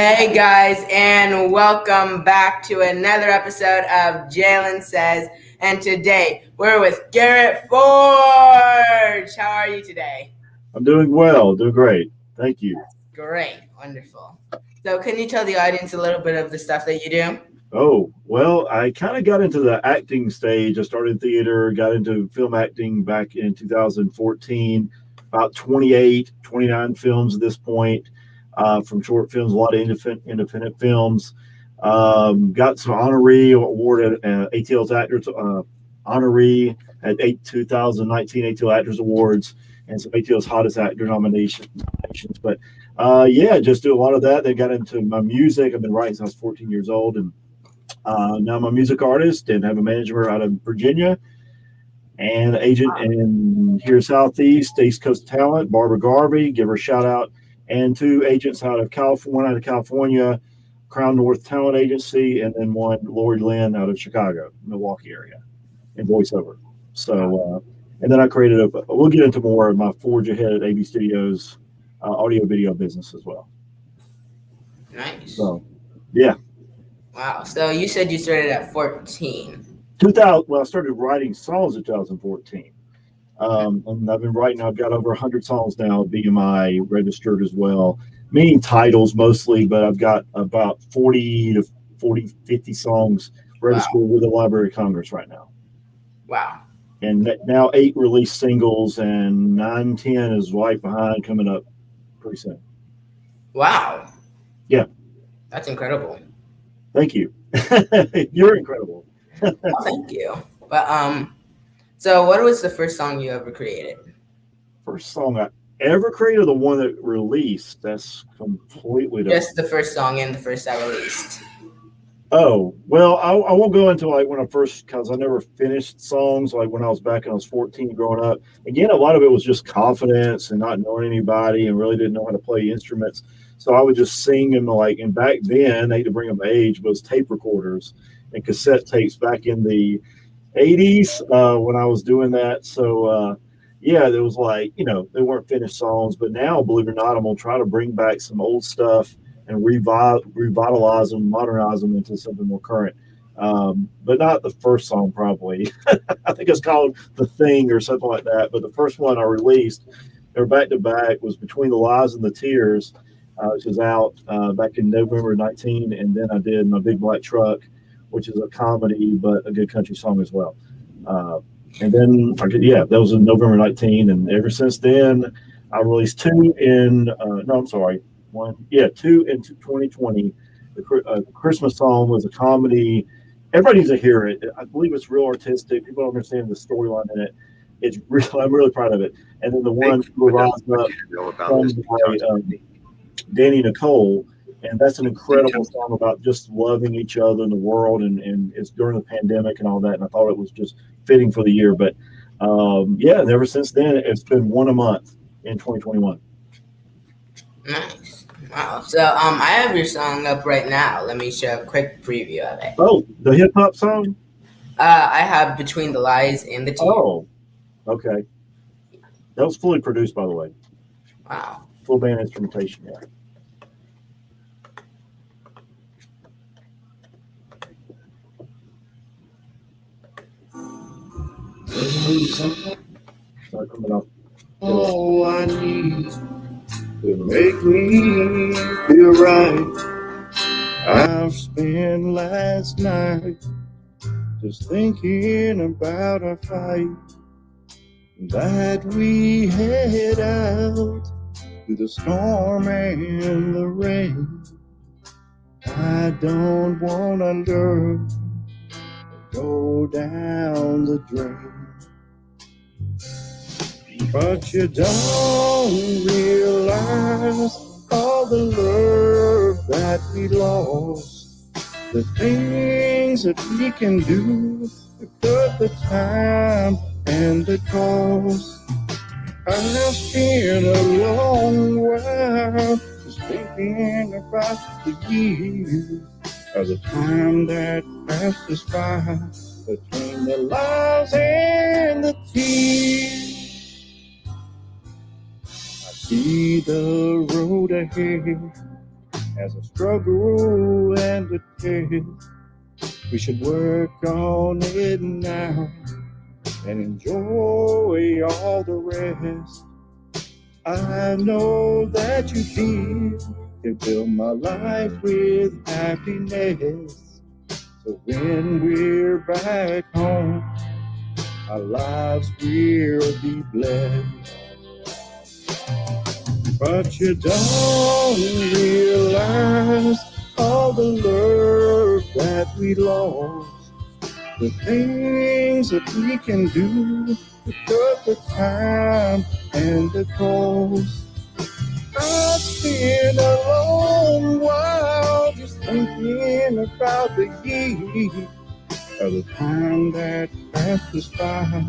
Hey guys, and welcome back to another episode of JALEN Says. And today we're with Garrett Forge. How are you today? I'm doing well, doing great. Thank you. Great, wonderful. So, can you tell the audience a little bit of the stuff that you do? Oh, well, I kind of got into the acting stage. I started in theater, got into film acting back in 2014, about 28, 29 films at this point, from short films, a lot of independent films. Got some honoree award at ATL's Actors honoree at 2019 ATL Actors Awards and some ATL's Hottest Actor nominations. But yeah, just do a lot of that. They got into my music. I've been writing since I was 14 years old, and now I'm a music artist and have a manager out of Virginia and an agent in here Southeast, East Coast Talent, Barbara Garvey, give her a shout out, and two agents out of California, Crown North Talent Agency, and then one, Lori Lynn, out of Chicago, Milwaukee area, in voiceover. So, and then I created we'll get into more of my Forge Ahead at AV Studios audio video business as well. Nice. So, yeah. Wow. So, you said you started at 14. 2000. Well, I started writing songs in 2014. And I've been writing, I've got over 100 songs now, BMI registered as well, meaning titles mostly, but I've got about 40 to 50 songs registered with the Library of Congress right now. Wow. And now 8 released singles, and 10 is right behind, coming up pretty soon. Wow. Yeah. That's incredible. Thank you. You're incredible. Oh, thank you. But so what was the first song you ever created? First song I ever created, the one that released, that's completely different. Just the first song and the first I released. Oh, well, I won't go into like when I first, because I never finished songs like when I was back when I was 14 growing up. Again, a lot of it was just confidence and not knowing anybody and really didn't know how to play instruments. So I would just sing them like, and back then, I hate to bring up age, but it was tape recorders and cassette tapes back in the 80s when I was doing that. So, yeah, there was like, they weren't finished songs. But now, believe it or not, I'm going to try to bring back some old stuff and revitalize them, modernize them into something more current. But not the first song, probably. I think it's called The Thing or something like that. But the first one I released, they were back to back, was Between the Lies and the Tears, which was out back in November 19. And then I did My Big Black Truck, which is a comedy, but a good country song as well. And then, that was in November 19. And ever since then, I released 2 in, two in 2020. The Christmas song was a comedy. Everybody needs to hear it. I believe it's real artistic. People don't understand the storyline in it. It's real. I'm really proud of it. And then the one by Danny Nicole, and that's an incredible song about just loving each other in the world, and it's during the pandemic and all that. And I thought it was just fitting for the year. But and ever since then, it's been one a month in 2021. Nice. Wow. So I have your song up right now. Let me show a quick preview of it. Oh, the hip hop song? I have Between the Lies and the Tears. Oh, okay. That was fully produced, by the way. Wow. Full band instrumentation, yeah. Start coming up. Oh, I need to make me feel right. I've spent last night just thinking about our fight that we had out through the storm and the rain. I don't want to learn go down the drain. But you don't realize all the love that we lost, the things that we can do to cut the time and the cost. I've spent a long while just thinking about the years of the time that passed us by, between the lies and the tears. See the road ahead as a struggle and a test. We should work on it now and enjoy all the rest. I know that you can fill my life with happiness. So when we're back home, our lives will be blessed. But you don't realize all the love that we lost, the things that we can do to cut the time and the cost. I've been a long while just thinking about the years of the time that passed us by,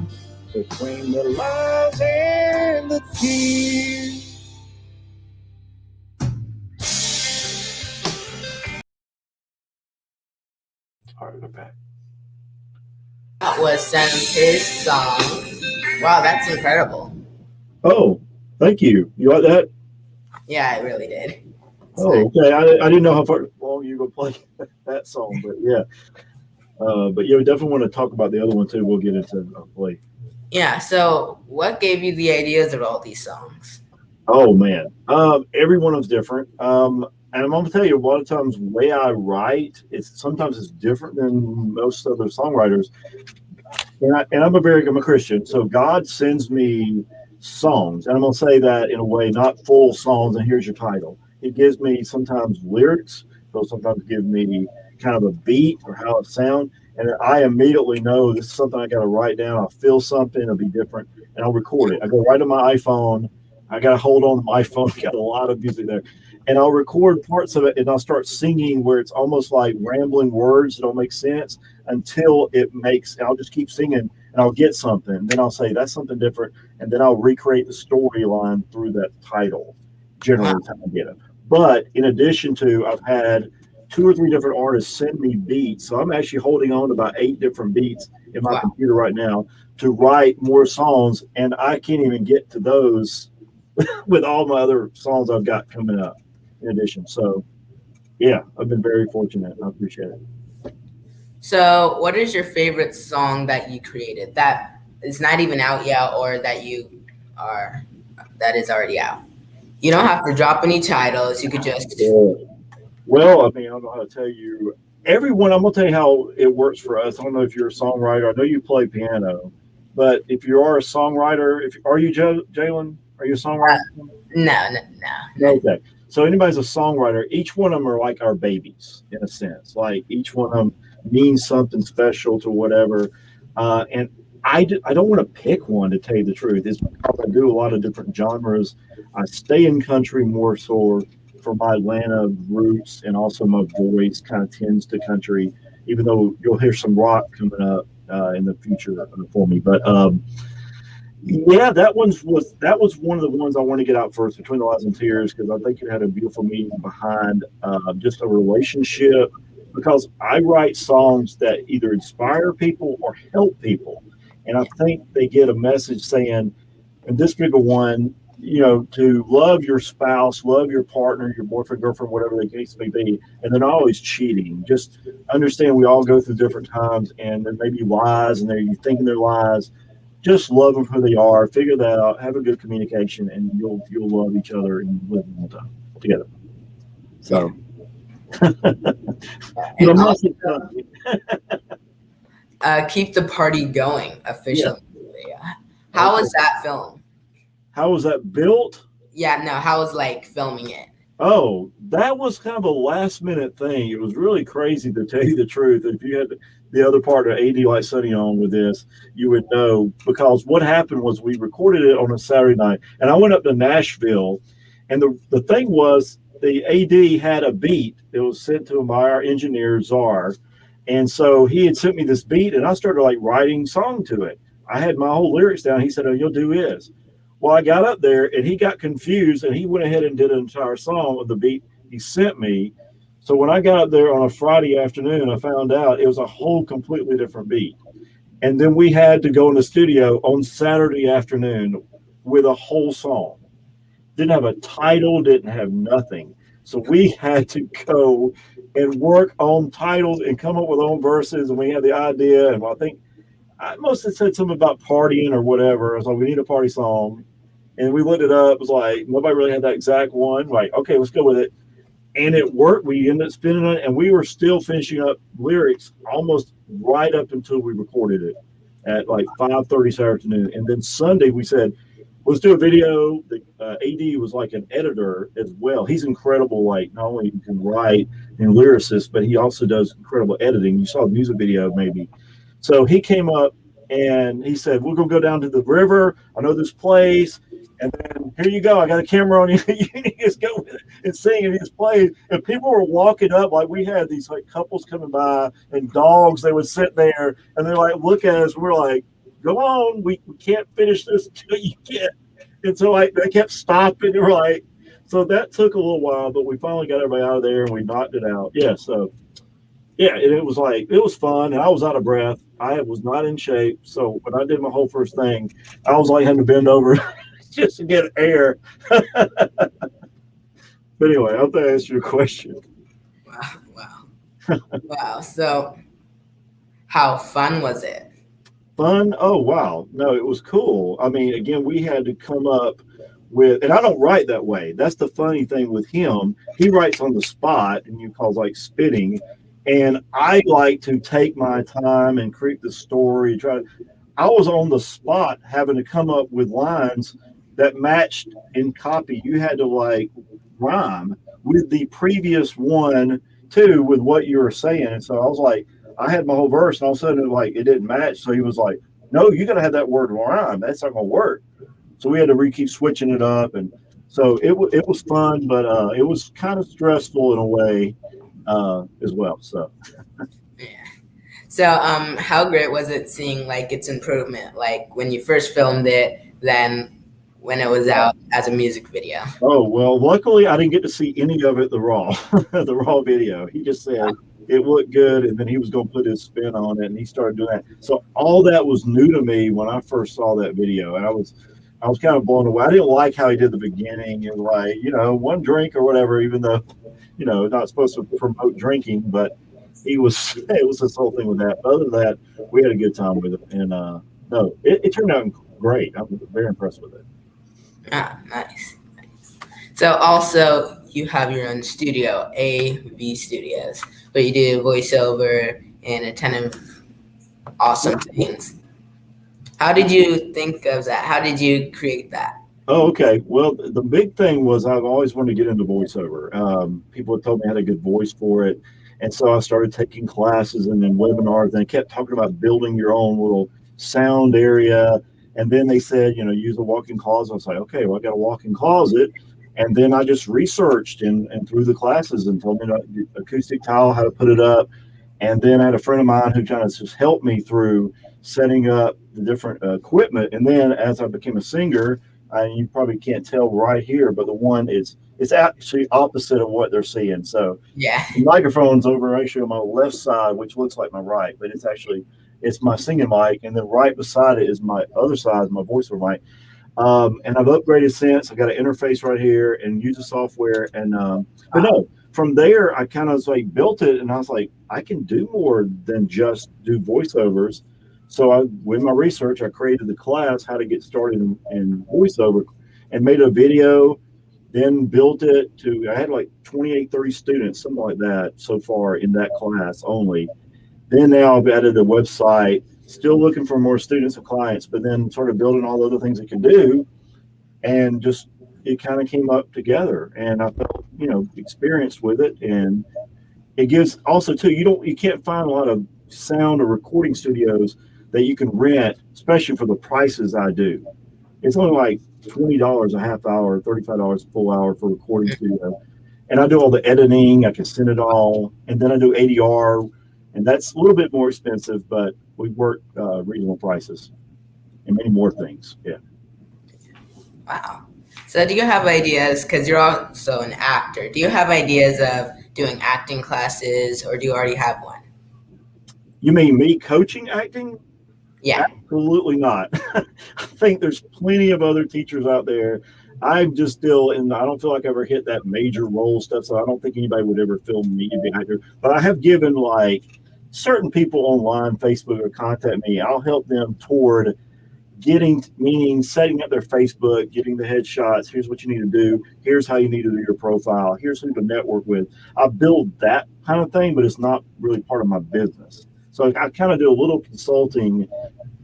between the lies and the tears. All right, we're back. That was his song. Wow, that's incredible. Oh, thank you. You like that? Yeah, I really did. Oh, okay. I didn't know how long you were going to play that song, but yeah. But yeah, we definitely want to talk about the other one too. We'll get into play. Yeah. So, what gave you the ideas of all these songs? Oh man, every one of them's different. And I'm going to tell you, a lot of times the way I write, sometimes it's different than most other songwriters. And I'm a Christian, so God sends me songs, and I'm going to say that in a way, not full songs. And here's your title. He gives me sometimes lyrics. He'll sometimes give me kind of a beat or how it sounds, and I immediately know this is something I got to write down. I'll feel something, it'll be different, and I'll record it. I go right to my iPhone. I got to hold on to my phone. Got a lot of music there, and I'll record parts of it, and I'll start singing where it's almost like rambling words that don't make sense until it makes. And I'll just keep singing, and I'll get something. Then I'll say that's something different, and then I'll recreate the storyline through that title. Generally, that's how I get it. But in addition to, I've had 2 or 3 different artists send me beats. So I'm actually holding on to about 8 different beats in my computer right now to write more songs. And I can't even get to those with all my other songs I've got coming up in addition. So yeah, I've been very fortunate. I appreciate it. So what is your favorite song that you created that is not even out yet, or that is already out? You don't have to drop any titles. You could just. Well, I mean, I don't know how to tell you. Everyone, I'm going to tell you how it works for us. I don't know if you're a songwriter. I know you play piano, but if you are a songwriter, are you JALEN? Are you a songwriter? No. Okay. So anybody's a songwriter. Each one of them are like our babies in a sense. Like each one of them means something special to whatever. And I don't want to pick one, to tell you the truth. It's because I do a lot of different genres. I stay in country more so for my Atlanta roots, and also my voice kind of tends to country, even though you'll hear some rock coming up in the future for me. But yeah, that was one of the ones I want to get out first, Between the Lies and Tears, because I think it had a beautiful meaning behind just a relationship. Because I write songs that either inspire people or help people, and I think they get a message saying, in this bigger one, to love your spouse, love your partner, your boyfriend, girlfriend, whatever the case may be, and they're not always cheating. Just understand we all go through different times, and there may be lies, and you're thinking they're lies. Just love them for who they are. Figure that out. Have a good communication, and you'll love each other and live all the time together. So, keep the party going officially. Yeah. How was that film? How was that built? Yeah, no, how was filming it? Oh, that was kind of a last minute thing. It was really crazy, to tell you the truth. If you had the other part of AD like Sonny on with this, you would know, because what happened was we recorded it on a Saturday night, and I went up to Nashville, and the thing was the AD had a beat. It was sent to him by our engineer, Czar, and so he had sent me this beat, and I started writing song to it. I had my whole lyrics down. He said, "Oh, you'll do this." Well, I got up there, and he got confused, and he went ahead and did an entire song with the beat he sent me. So when I got up there on a Friday afternoon, I found out it was a whole completely different beat. And then we had to go in the studio on Saturday afternoon with a whole song. Didn't have a title, didn't have nothing. So we had to go and work on titles and come up with our own verses. And we had the idea. And I think I must have said something about partying or whatever. I was like, we need a party song. And we looked it up. It was like, nobody really had that exact one. Like, okay, let's go with it. And it worked. We ended up spinning it. And we were still finishing up lyrics almost right up until we recorded it at like 5:30 this afternoon. And then Sunday we said, let's do a video. The AD was like an editor as well. He's incredible. Like not only he can write and lyricist, but he also does incredible editing. You saw the music video maybe. So he came up and he said, we're going to go down to the river. I know this place. And then here you go. I got a camera on you. You need to just go with it and sing and he just played. And people were walking up like we had these like couples coming by and dogs. They would sit there and they're like, look at us. We're like, go on. We can't finish this until you get. And so like they kept stopping. And we're like, so that took a little while, but we finally got everybody out of there and we knocked it out. Yeah. So yeah, and it was like, it was fun. And I was out of breath. I was not in shape. So when I did my whole first thing, I was like having to bend over just to get air. But anyway, I hope that answered your question. Wow. Wow. So how fun was it? Fun? Oh, wow. No, it was cool. I mean, again, we had to come up with, and I don't write that way. That's the funny thing with him. He writes on the spot, and you call like spitting. And I like to take my time and create the story. I was on the spot having to come up with lines that matched in copy. You had to like rhyme with the previous one too, with what you were saying. And so I was like, I had my whole verse, and all of a sudden, like it didn't match. So he was like, "No, you got to have that word rhyme. That's not gonna work." So we had to keep switching it up, and so it was fun, but it was kind of stressful in a way as well. So. Yeah. So how great was it seeing like its improvement, like when you first filmed it, then when it was out as a music video? Oh, well, luckily I didn't get to see any of it, the raw video. He just said it looked good, and then he was going to put his spin on it, and he started doing that. So all that was new to me when I first saw that video. And I was kind of blown away. I didn't like how he did the beginning and like, one drink or whatever, even though, not supposed to promote drinking, but it was this whole thing with that. But other than that, we had a good time with it. And no, it turned out great. I'm very impressed with it. Ah, nice. So also you have your own studio, AV Studios, where you do voiceover and a ton of awesome things. How did you think of that? How did you create that? Oh, okay. Well, the big thing was I've always wanted to get into voiceover. People had told me I had a good voice for it. And so I started taking classes and then webinars, and I kept talking about building your own little sound area. And then they said, use a walk-in closet. I was like, okay, well, I got a walk-in closet. And then I just researched and through the classes and told me about acoustic tile, how to put it up. And then I had a friend of mine who kind of just helped me through setting up the different equipment. And then as I became a singer, you probably can't tell right here, but the one it's actually opposite of what they're seeing. So yeah, the microphone's over actually on my left side, which looks like my right, but it's my singing mic, and then right beside it is my other side, my voiceover mic. And I've upgraded since. I got an interface right here and use the software. And but no, from there I kind of like built it, and I was like, I can do more than just do voiceovers. So with my research, I created the class how to get started in voiceover, and made a video. Then built it to, I had like 28, 30 students, something like that so far in that class only. Then now I've added a website, still looking for more students and clients, but then sort of building all the other things it can do. And just, it kind of came up together, and I felt, experienced with it. And it gives also too, you can't find a lot of sound or recording studios that you can rent, especially for the prices I do. It's only like $20 a half hour, $35 a full hour for a recording studio. And I do all the editing, I can send it all. And then I do ADR, and that's a little bit more expensive, but we work reasonable prices and many more things. Yeah. Wow. So do you have ideas, because you're also an actor, do you have ideas of doing acting classes, or do you already have one? You mean me coaching acting? Yeah. Absolutely not. I think there's plenty of other teachers out there. I'm just still in. I don't feel like I ever hit that major role stuff, so I don't think anybody would ever film me to be an actor. But I have given like certain people online, Facebook, or contact me. I'll help them toward getting, meaning setting up their Facebook, getting the headshots. Here's what you need to do. Here's how you need to do your profile. Here's who to network with. I build that kind of thing, but it's not really part of my business. So I kind of do a little consulting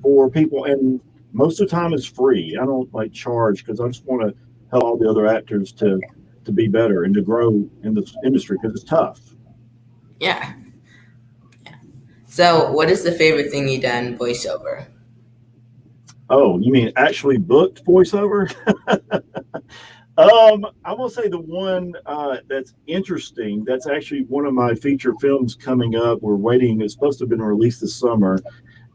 for people, and most of the time it's free. I don't like charge because I just want to help all the other actors to be better and to grow in this industry because it's tough. Yeah. So, what is the favorite thing you done voiceover? Oh, you mean actually booked voiceover? I'm gonna say the one that's interesting. That's actually one of my feature films coming up. We're waiting. It's supposed to have been released this summer,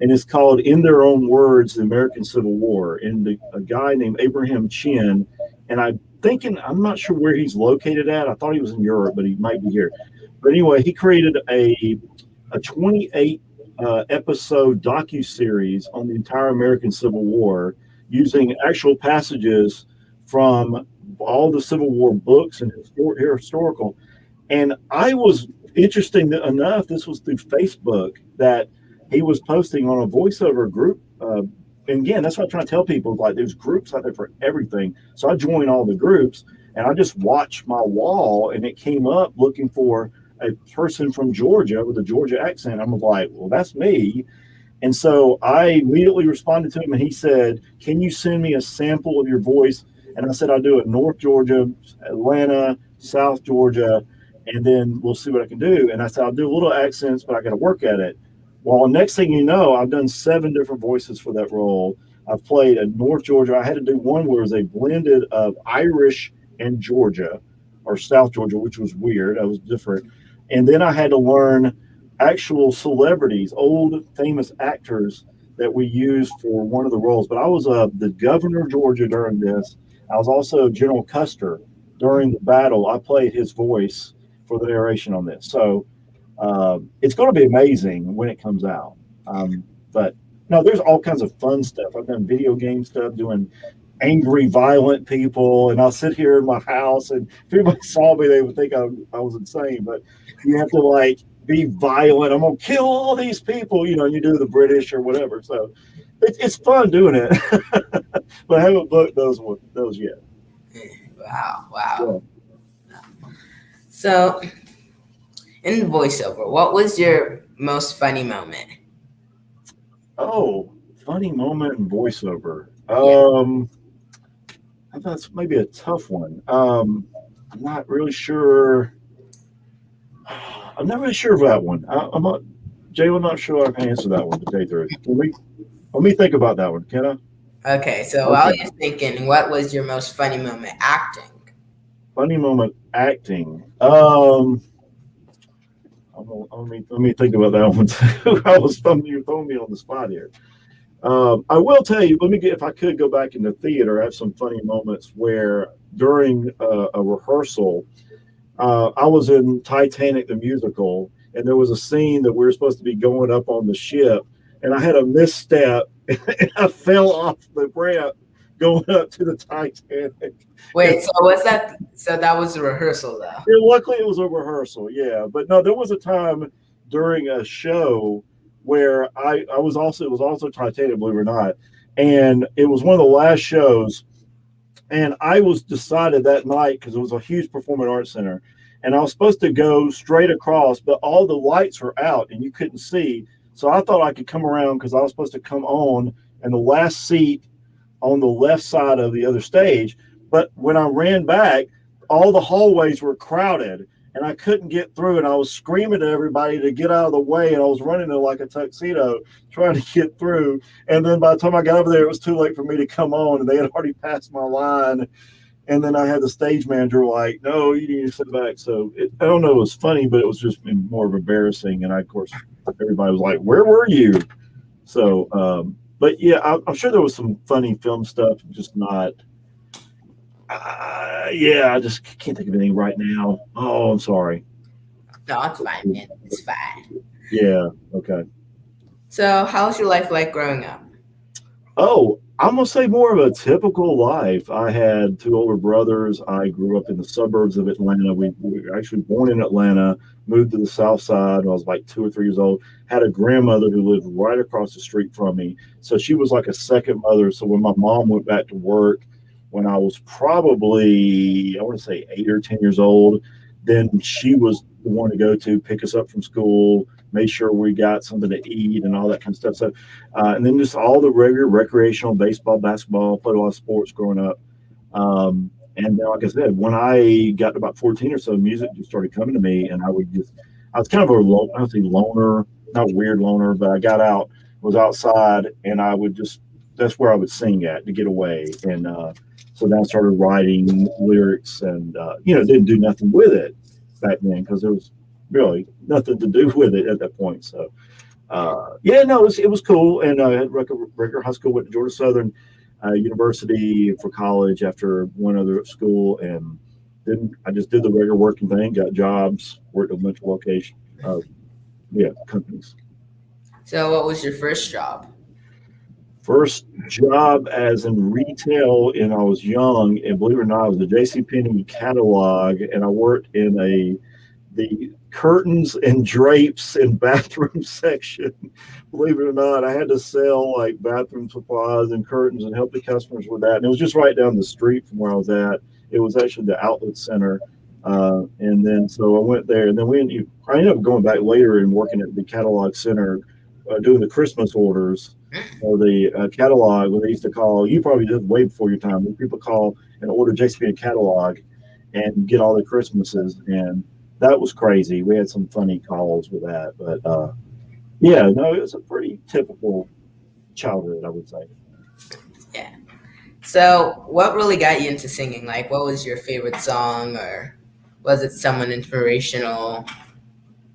and it's called "In Their Own Words: The American Civil War." And a guy named Abraham Chin, and I'm not sure where he's located at. I thought he was in Europe, but he might be here. But anyway, he created a 28 episode docu-series on the entire American Civil War using actual passages from all the Civil War books and historical. And I was, interesting enough, this was through Facebook that he was posting on a voiceover group. And again, that's what I'm trying to tell people, like there's groups out there for everything. So I joined all the groups and I just watched my wall and it came up looking for a person from Georgia with a Georgia accent. I'm like, well, that's me. And so I immediately responded to him and he said, can you send me a sample of your voice? And I said, I'll do it North Georgia, Atlanta, South Georgia, and then we'll see what I can do. And I said, I'll do little accents, but I got to work at it. Well, next thing you know, I've done 7 different voices for that role. I've played a North Georgia. I had to do one where it was a blended of Irish and Georgia or South Georgia, which was weird. I was different. And then I had to learn actual celebrities, old famous actors that we used for one of the roles. But I was the governor of Georgia during this. I was also General Custer during the battle. I played his voice for the narration on this. So it's going to be amazing when it comes out. But no, there's all kinds of fun stuff. I've done video game stuff, doing angry, violent people, and I'll sit here in my house, and if anybody saw me, they would think I was insane. But you have to like be violent. I'm gonna kill all these people, you know. You do the British or whatever. So it's fun doing it. But I haven't booked those yet. Wow. Yeah. So, in voiceover, what was your most funny moment? Oh, funny moment in voiceover. That's maybe a tough one. I'm not really sure. I'm not really sure of that one. I'm not, Jay, I'm not sure I can answer that one today. Let me think about that one. Can I? Okay, so while you're thinking, what was your most funny moment acting? Funny moment acting. Let me think about that one too. I was funny. You're throwing me on the spot here. I will tell you, if I could go back into theater, I have some funny moments where during a rehearsal, I was in Titanic, the musical, and there was a scene that we were supposed to be going up on the ship, and I had a misstep, and I fell off the ramp going up to the Titanic. Wait, so that was a rehearsal, though? Yeah, luckily, it was a rehearsal, yeah. But no, there was a time during a show where it was also Titanic, believe it or not, and it was one of the last shows, and I was decided that night because it was a huge performing arts center, and I was supposed to go straight across, but all the lights were out and you couldn't see, so I thought I could come around because I was supposed to come on and the last seat on the left side of the other stage, but when I ran back, all the hallways were crowded and I couldn't get through, and I was screaming at everybody to get out of the way, and I was running in like a tuxedo trying to get through. And then by the time I got over there, it was too late for me to come on, and they had already passed my line. And then I had the stage manager like, no, you need to sit back. So I don't know, it was funny, but it was just more of embarrassing. And of course, everybody was like, where were you? So, but yeah, I'm sure there was some funny film stuff, just not. I just can't think of anything right now. Oh, I'm sorry. No, it's fine, man. It's fine. Yeah. Okay. So, how's your life like growing up? Oh, I'm gonna say more of a typical life. I had two older brothers. I grew up in the suburbs of Atlanta. We were actually born in Atlanta, moved to the South Side when I was like 2 or 3 years old. Had a grandmother who lived right across the street from me, so she was like a second mother. So when my mom went back to work, when I was probably I want to say 8 or 10 years old, then she was the one to go to pick us up from school, make sure we got something to eat and all that kind of stuff. So and then just all the regular recreational baseball, basketball, played a lot of sports growing up. And then, like I said, when I got to about 14 or so, music just started coming to me, and I was kind of I don't say loner, not weird loner, but I got out, was outside, and that's where I would sing at to get away. And so then I started writing lyrics and, didn't do nothing with it back then because there was really nothing to do with it at that point. So, it was cool. And I had regular high school, went to Georgia Southern University for college after one other school, and then I just did the regular working thing, got jobs, worked at a bunch of location, companies. So what was your first job? First job as in retail, and I was young, and believe it or not, I was a JCPenney catalog, and I worked in the curtains and drapes and bathroom section. Believe it or not, I had to sell like bathroom supplies and curtains and help the customers with that. And it was just right down the street from where I was at. It was actually the outlet center. And then so I went there, and then I ended up going back later and working at the catalog center, doing the Christmas orders. So the catalog, when they used to call, you probably did way before your time, when people call and order JCPenney catalog and get all the Christmases, and that was crazy. We had some funny calls with that, but it was a pretty typical childhood, I would say. Yeah. So what really got you into singing? Like, what was your favorite song, or was it someone inspirational?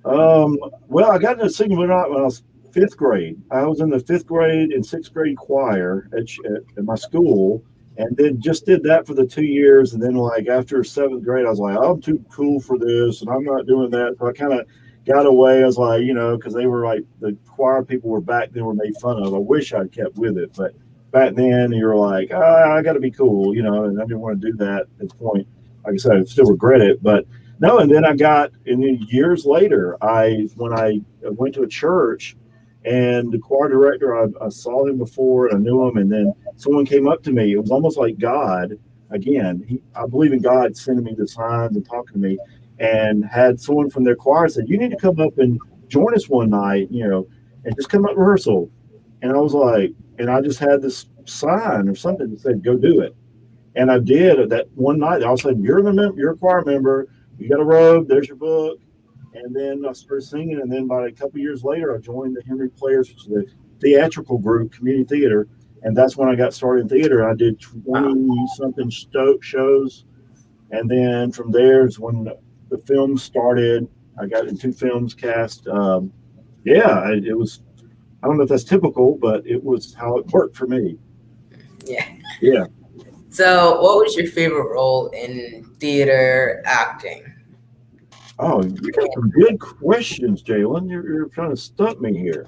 Well, I got into singing when I was fifth grade. I was in the fifth grade and sixth grade choir at my school, and then just did that for the 2 years. And then, like, after seventh grade, I was like, I'm too cool for this, and I'm not doing that. So I kind of got away. I was like, because they were like, the choir people were back then were made fun of. I wish I'd kept with it, but back then you're like, I got to be cool, and I didn't want to do that at this point. Like I said, I still regret it, but no. And then years later, when I went to a church, and the choir director, I saw him before and I knew him, and then someone came up to me. It was almost like God again. I believe in God sending me the signs and talking to me, and had someone from their choir said, you need to come up and join us one night, and just come up rehearsal. And I was like, and I just had this sign or something that said, go do it. And I did at that one night. All of a sudden, you're a choir member. You got a robe. There's your book. And then I started singing. And then about a couple years later, I joined the Henry Players, which is the theatrical group, community theater. And that's when I got started in theater. I did 20-something shows. And then from there is when the film started. I got in 2 films cast. It was, I don't know if that's typical, but it was how it worked for me. Yeah. Yeah. So what was your favorite role in theater acting? Oh, you got some good questions, Jalen. You're trying to stump me here.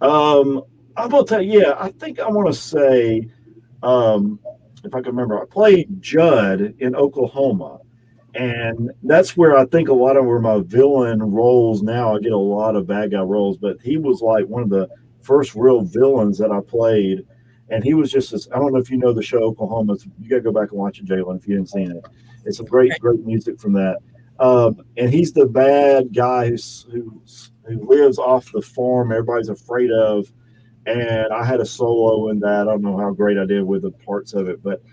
I'm gonna tell you, I think I want to say, if I can remember, I played Judd in Oklahoma, and that's where I think a lot of were my villain roles. Now I get a lot of bad guy roles, but he was like one of the first real villains that I played, and he was just this. I don't know if you know the show Oklahoma. You got to go back and watch it, Jalen, if you haven't seen it. It's some great music from that. And he's the bad guy who lives off the farm everybody's afraid of. And I had a solo in that. I don't know how great I did with the parts of it, but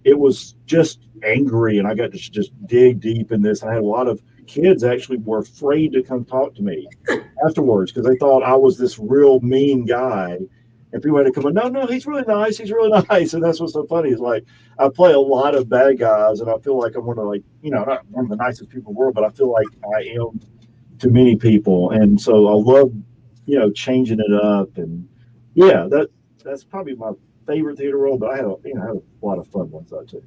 it was just angry, and I got to just dig deep in this. I had a lot of kids actually were afraid to come talk to me afterwards because they thought I was this real mean guy. And people had to come in, no, he's really nice. He's really nice. And that's what's so funny is like I play a lot of bad guys, and I feel like I'm one of not one of the nicest people in the world, but I feel like I am to many people. And so I love, changing it up. And that's probably my favorite theater role, but I had a lot of fun ones though too.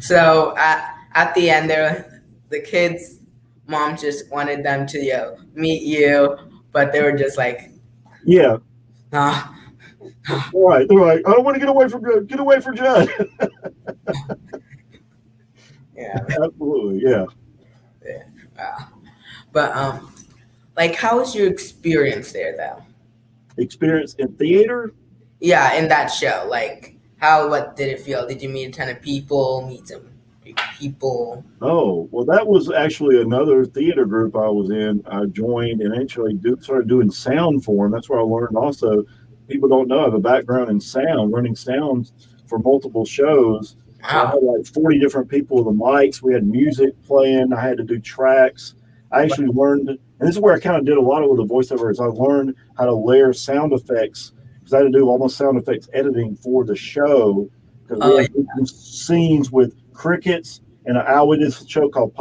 So at the end there, the kids' mom just wanted them to meet you, but they were just like, yeah. Right. They're like, I don't want to get away from Judd. Get away from Judd. Yeah. Absolutely. Yeah. Wow. But like, how was your experience there, though? Experience in theater. Yeah, in that show, like, what did it feel? Did you meet a ton of people? Meet some people? Oh, well, that was actually another theater group I was in. I joined and actually started doing sound for them. That's where I learned also. People don't know I have a background in sound, running sound for multiple shows. So I Wow. had like 40 different people with the mics. We had music playing. I had to do tracks. I actually learned, and this is where I kind of did a lot of the voiceover, is I learned how to layer sound effects because I had to do almost sound effects editing for the show because we Oh, had some scenes with crickets and we did a show called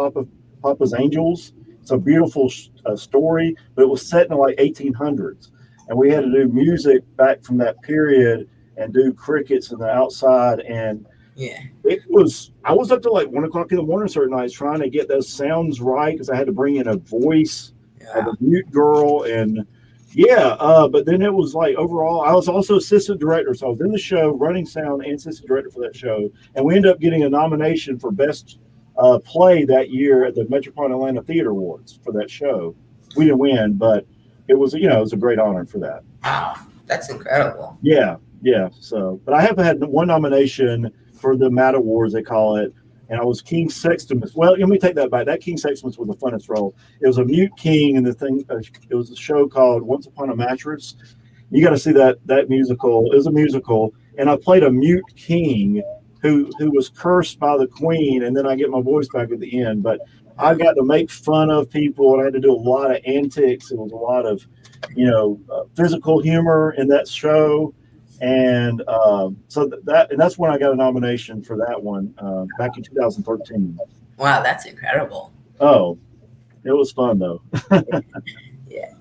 Papa's Angels. It's a beautiful story, but it was set in the like 1800s, and we had to do music back from that period and do crickets in the outside. And yeah. I was up to like 1 o'clock in the morning certain nights trying to get those sounds right because I had to bring in a voice of Yeah. a mute girl. And but then it was like overall, I was also assistant director. So I was in the show running sound and assistant director for that show. And we ended up getting a nomination for best play that year at the Metropolitan Atlanta Theater Awards for that show. We didn't win, but it was, it was a great honor for that. Wow, that's incredible. Yeah. So, but I have had one nomination for the Matt Awards, they call it, and I was King Sextimus. Well, let me take that back. That King Sextimus was the funnest role. It was a mute king, and it was a show called Once Upon a Mattress. You got to see that musical. It was a musical, and I played a mute king who was cursed by the queen, and then I get my voice back at the end. But I got to make fun of people, and I had to do a lot of antics. It was a lot of, physical humor in that show. And so that's when I got a nomination for that one back in 2013. Wow, that's incredible. Oh, it was fun though. Yeah.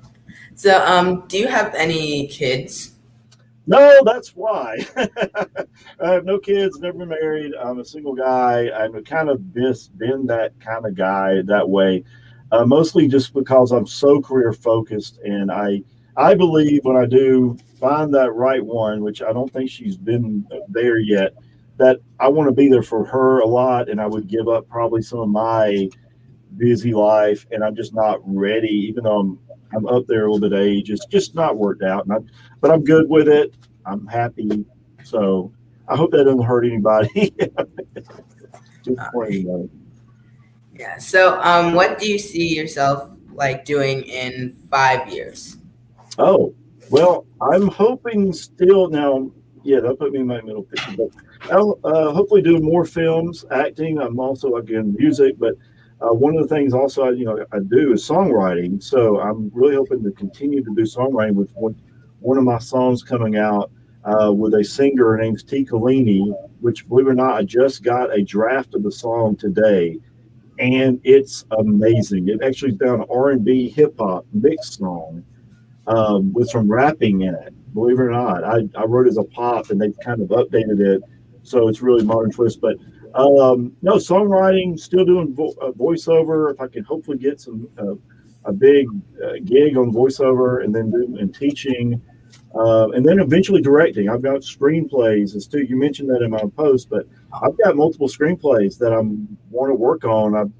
So, do you have any kids? No, that's why. I have no kids, never been married. I'm a single guy. I'm kind of been that kind of guy that way, mostly just because I'm so career focused, and I believe when I do find that right one, which I don't think she's been there yet, that I want to be there for her a lot, and I would give up probably some of my busy life, and I'm just not ready, even though I'm up there a little bit of age. It's just not worked out, but I'm good with it. I'm happy, so I hope that doesn't hurt anybody. Just for anybody. Yeah. So, what do you see yourself like doing in 5 years? Oh, well, I'm hoping still now. Yeah, that'll put me in my middle picture. But I'll hopefully do more films, acting. I'm also again music, but one of the things also I do is songwriting. So I'm really hoping to continue to do songwriting with one of my songs coming out with a singer. Her name's T. Collini, which, believe it or not, I just got a draft of the song today, and it's amazing. It actually is down an R&B hip hop mix song. With some rapping in it. Believe it or not, I wrote it as a pop, and they've kind of updated it, so it's really modern twist. But no, songwriting, still doing voiceover. If I can hopefully get a big gig on voiceover, and then teaching, and then eventually directing. I've got screenplays, and Stu, you mentioned that in my post, but I've got multiple screenplays that I want to work on. I've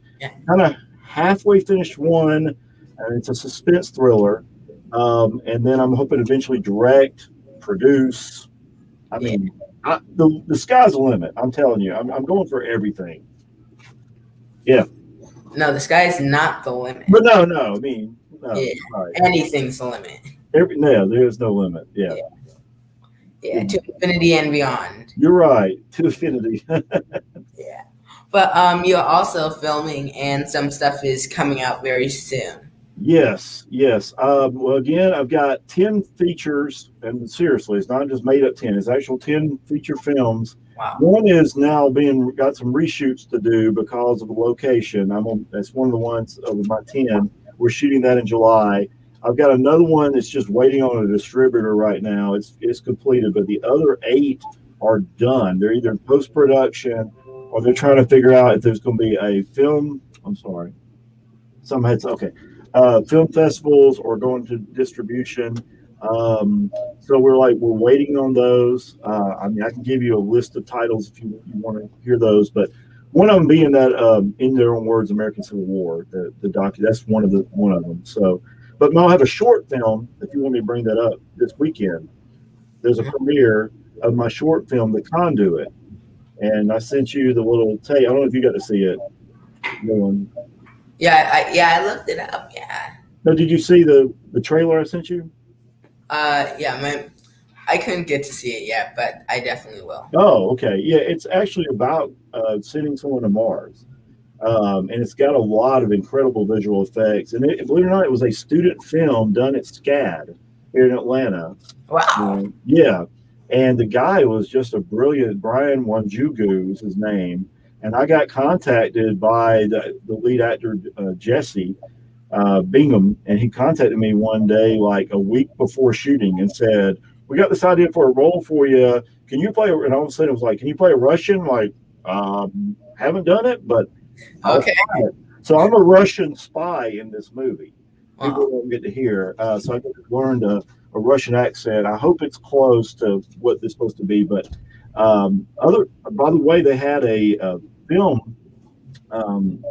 kind of halfway finished one, and it's a suspense thriller. And then I'm hoping to eventually direct, produce. I mean, the sky's the limit. I'm telling you, I'm going for everything. Yeah. No, the sky is not the limit. But no. I mean, no, Yeah. right. Anything's the limit. There's no limit. Yeah. Yeah, to infinity and beyond. You're right. To infinity. Yeah. But you're also filming, and some stuff is coming out very soon. Yes. Well, again, I've got 10 features, and seriously, it's not just made up 10. It's actual 10 feature films. Wow. One is now got some reshoots to do because of the location. That's one of the ones of my 10. We're shooting that in July. I've got another one that's just waiting on a distributor right now. It's completed, but the other 8 are done. They're either in post-production, or they're trying to figure out if there's going to be a film. I'm sorry. Some heads. Okay. Film festivals or going to distribution. So we're waiting on those. I mean, I can give you a list of titles if you want to hear those, but one of them being that In Their Own Words, American Civil War, the docu. That's one of them. So, but I'll have a short film if you want me to bring that up this weekend. There's a premiere of my short film, The Conduit, and I sent you the little tape. I don't know if you got to see it. I looked it up. Yeah. No, did you see the trailer I sent you? I couldn't get to see it yet, but I definitely will. Oh, okay. Yeah, it's actually about sending someone to Mars. And it's got a lot of incredible visual effects. And believe it or not, it was a student film done at SCAD here in Atlanta. Wow. Yeah. And the guy was just a brilliant, Brian Wanjugu is his name. And I got contacted by the lead actor, Jesse Bingham, and he contacted me one day, like a week before shooting, and said, "We got this idea for a role for you. Can you play?" And all of a sudden, it was like, "Can you play a Russian?" Like, haven't done it, but okay. So I'm a Russian spy in this movie. Wow. People don't get to hear. So I learned a Russian accent. I hope it's close to what it's supposed to be. But by the way, they had a film,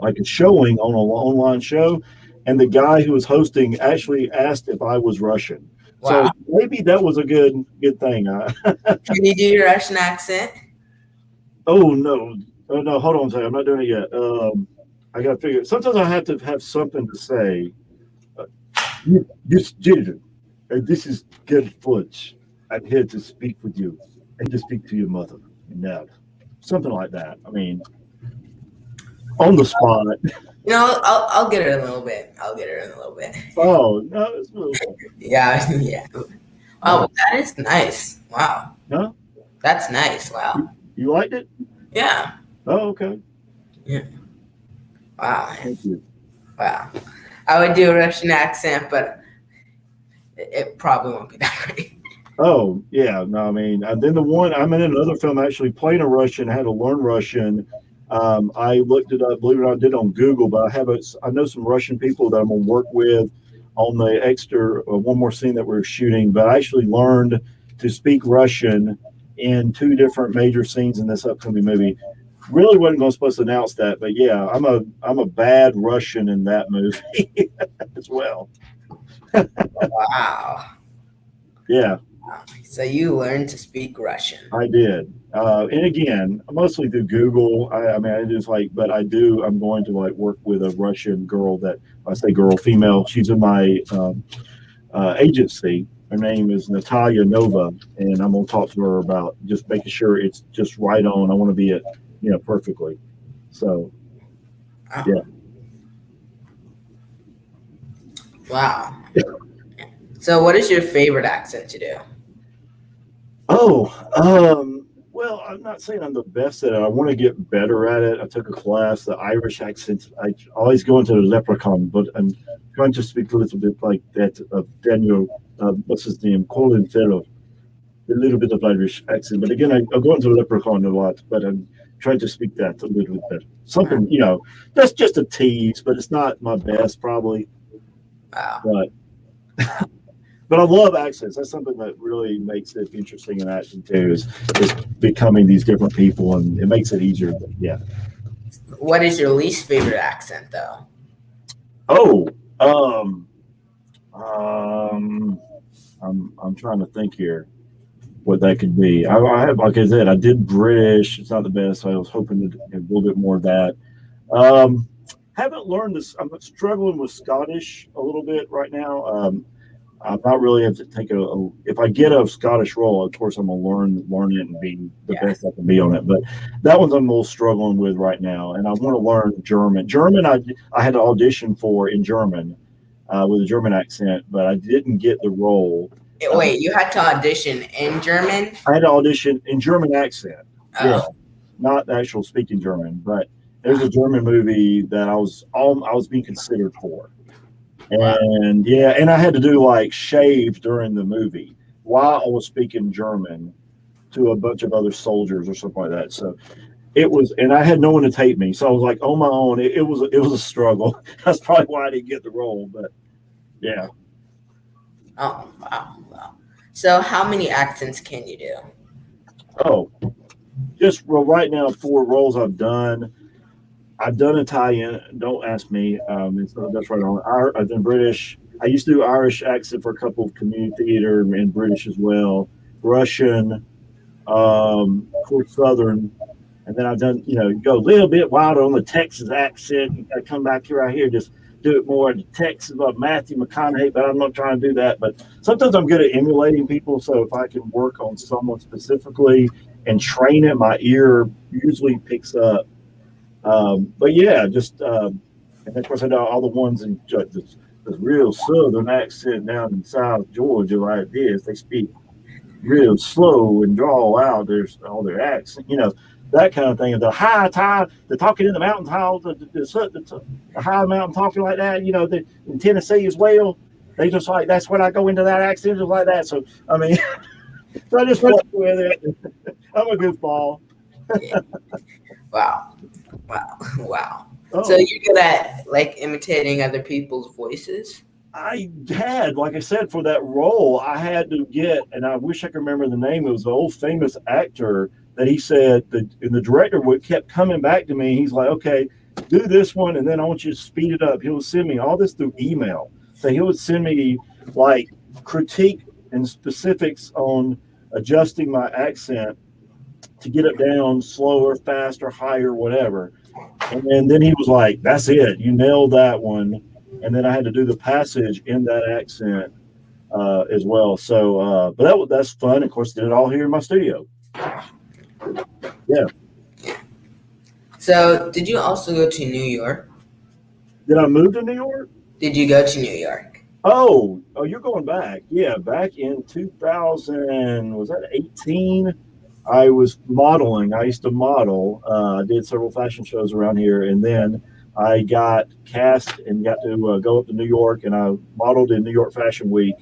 like a showing on an online show. And the guy who was hosting actually asked if I was Russian. Wow. So maybe that was a good thing. Can you do your Russian accent? Oh, no, hold on a second. I'm not doing it yet. I got to figure. Sometimes I have to have something to say. This is Garrett Fudge. I'm here to speak with you and to speak to your mother and dad. Something like that. I mean, on the spot. I'll get it in a little bit. Oh, no, it's a little bit. Yeah. Oh, that is nice. Wow. Huh? That's nice. Wow. You liked it? Yeah. Oh, okay. Yeah. Wow. Thank you. Wow. I would do a Russian accent, but it probably won't be that great. Oh, yeah. No, I mean, then I'm in another film actually playing a Russian. I had to learn Russian. I looked it up, believe it or not, I did on Google, but I know some Russian people that I'm going to work with on the extra one more scene that we're shooting, but I actually learned to speak Russian in 2 different major scenes in this upcoming movie. Really wasn't supposed to announce that, but yeah, I'm a bad Russian in that movie as well. Wow. Yeah. So you learned to speak Russian. I did. And again, mostly through Google. I'm going to work with a Russian girl female. She's in my agency. Her name is Natalia Nova. And I'm going to talk to her about just making sure it's just right on. I want to be it, perfectly. So, yeah. Wow. So what is your favorite accent to do? Well, I'm not saying I'm the best at it. I want to get better at it. I took a class, the Irish accent. I always go into the leprechaun, but I'm trying to speak a little bit like that of Daniel, what's his name, Colin Farrell, a little bit of Irish accent. But again, I go into the leprechaun a lot, but I'm trying to speak that a little bit better. Something, that's just a tease, but it's not my best probably. Wow. But I love accents. That's something that really makes it interesting in acting too, is becoming these different people, and it makes it easier. But yeah. What is your least favorite accent, though? I'm trying to think here what that could be. I have, like I said, I did British. It's not the best. So I was hoping to get a little bit more of that. Haven't learned this. I'm struggling with Scottish a little bit right now. I'm not really have to take if I get a Scottish role, of course I'm gonna learn it and be the best I can be on it. But that one's I'm a little struggling with right now, and I want to learn German. German, I had to audition for in German with a German accent, but I didn't get the role. Wait, you had to audition in German? I had to audition in German accent. Oh. Yeah, not actual speaking German, but there's a German movie that I was being considered for. And and I had to do shave during the movie while I was speaking German to a bunch of other soldiers or something like that. So it was, and I had no one to tape me, so I was on my own. It was a struggle. That's probably why I didn't get the role. But yeah. Oh, wow, wow. So how many accents can you do? Oh, just well, right now, 4 roles I've done. I've done Italian. Don't ask me. That's right on. I've done British. I used to do Irish accent for a couple of community theater and British as well. Russian, of course, Southern, and then I've done. You go a little bit wilder on the Texas accent. You got to come back here right here, just do it more in Texas, Matthew McConaughey. But I'm not trying to do that. But sometimes I'm good at emulating people. So if I can work on someone specifically and train it, my ear usually picks up. But yeah, just and of course I know all the ones in this real southern accent down in South Georgia like this. They speak real slow and draw out all their accent, that kind of thing. And the high tide, the talking in the mountain tile, the high mountain talking like that, in Tennessee as well. They just like that's when I go into that accent just like that. So I mean, so I just fuck with it. I'm a goofball. Yeah. Wow, wow, wow. Oh. So you're good at like imitating other people's voices? I had, like I said, for that role, I had to get, and I wish I could remember the name. It was an old famous actor that he said, and the director kept coming back to me. He's like, okay, do this one, and then I want you to speed it up. He would send me all this through email. So he would send me like critique and specifics on adjusting my accent to get it down slower, faster, higher, whatever. And then he was like, that's it. You nailed that one. And then I had to do the passage in that accent as well. So, but that's fun. Of course, did it all here in my studio. Yeah. So did you also go to New York? Did I move to New York? Did you go to New York? Oh, you're going back. Yeah, back in 2000, was that 18? I was modeling. I used to model. I did several fashion shows around here. And then I got cast and got to go up to New York, and I modeled in New York Fashion Week.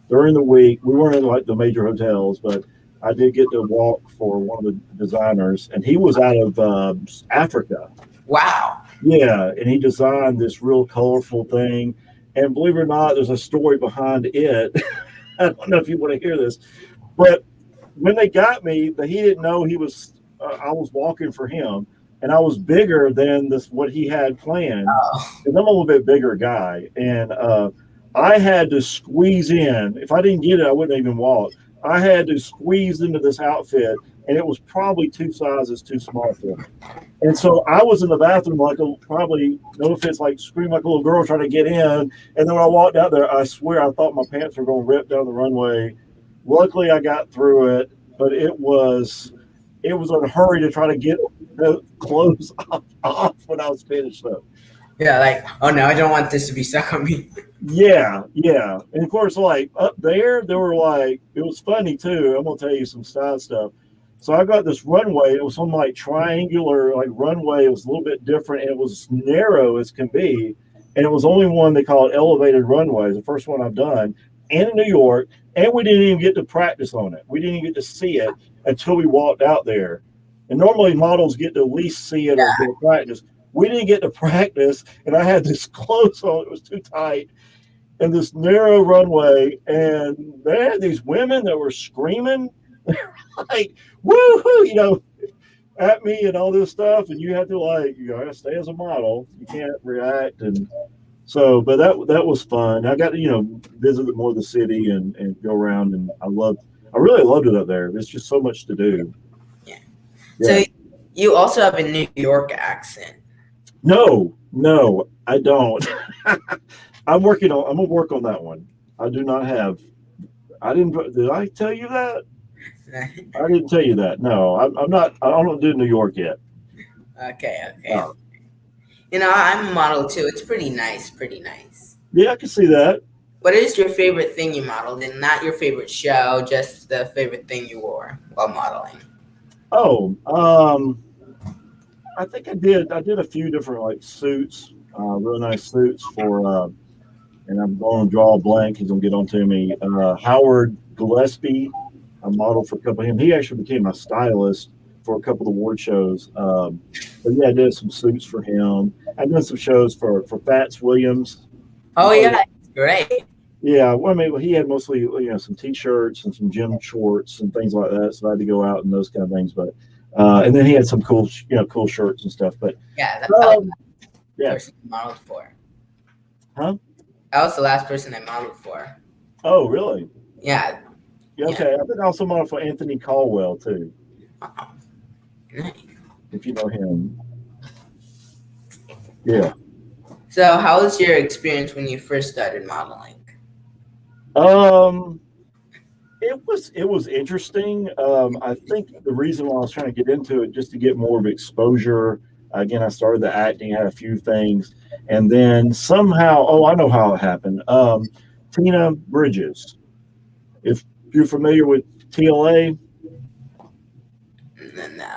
During the week, we weren't in like the major hotels, but I did get to walk for one of the designers, and he was out of Africa. Wow. Yeah, and he designed this real colorful thing. And believe it or not, there's a story behind it. I don't know if you want to hear this, but when they got me, he didn't know I was walking for him. And I was bigger than what he had planned. Because I'm a little bit bigger guy. And I had to squeeze in. If I didn't get it, I wouldn't even walk. I had to squeeze into this outfit, and it was probably 2 sizes too small for me. And so I was in the bathroom probably, no offense, like screaming like a little girl trying to get in. And then when I walked out there, I swear I thought my pants were going to rip down the runway. Luckily, I got through it, but it was in a hurry to try to get the clothes off when I was finished up. Yeah, like, oh no, I don't want this to be stuck on me. Yeah. And of course, like up there, they were like, it was funny too. I'm gonna tell you some style stuff. So I got this runway. It was some like triangular like runway. It was a little bit different, and it was narrow as can be. And it was only one they call it elevated runway. The first one I've done, and in New York. And we didn't even get to practice on it. We didn't even get to see it until we walked out there. And normally models get to at least see it or get to practice. We didn't get to practice, and I had this clothes on. It was too tight. And this narrow runway, and they had these women that were screaming, like, woohoo, at me and all this stuff. And you had to you gotta stay as a model. You can't react. And so, but that was fun. I got to, visit more of the city and go around, and I really loved it up there. There's just so much to do. Yeah. So you also have a New York accent. No, I don't. I'm gonna work on that one. I do not have. Did I tell you that? I didn't tell you that. No, I'm not. I don't do New York yet. Okay. I'm a model too. It's pretty nice. Yeah, I can see that. What is your favorite thing you modeled, and not your favorite show, just the favorite thing you wore while modeling? Oh, I think I did a few different suits, really nice suits for, and I'm going to draw a blank. He's going to get onto me. Howard Gillespie, I modeled for a couple of him. He actually became my stylist for a couple of award shows. But yeah, I did some suits for him. I did some shows for Fats Williams. Oh yeah, great. Yeah, well, I mean, he had mostly some t-shirts and some gym shorts and things like that. So I had to go out and those kind of things. But and then he had some cool shirts and stuff. But Yeah, that's probably um, the yeah, person I modeled for. huh? That was the last person I modeled for. Oh, really? Yeah. Yeah, Yeah. okay. I think I also modeled for Anthony Caldwell too, Oh, nice. if you know him. Yeah. So, how was your experience when you first started modeling? Um, it was interesting. I think the reason why I was trying to get into it just to get more of exposure. Again, I started the acting, had a few things, and then somehow, oh, I know how it happened. Tina Bridges, if you're familiar with TLA. No.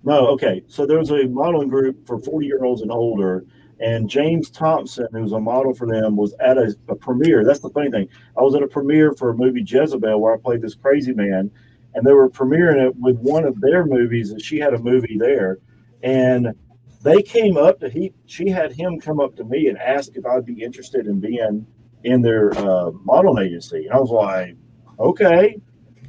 No, okay. So there was a modeling group for 40-year-olds and older, and James Thompson, who's a model for them, was at a premiere. That's the funny thing. I was at a premiere for a movie Jezebel where I played this crazy man, and they were premiering it with one of their movies, and she had a movie there, and they came up to she had him come up to me and ask if I'd be interested in being in their modeling agency, and I was like, okay.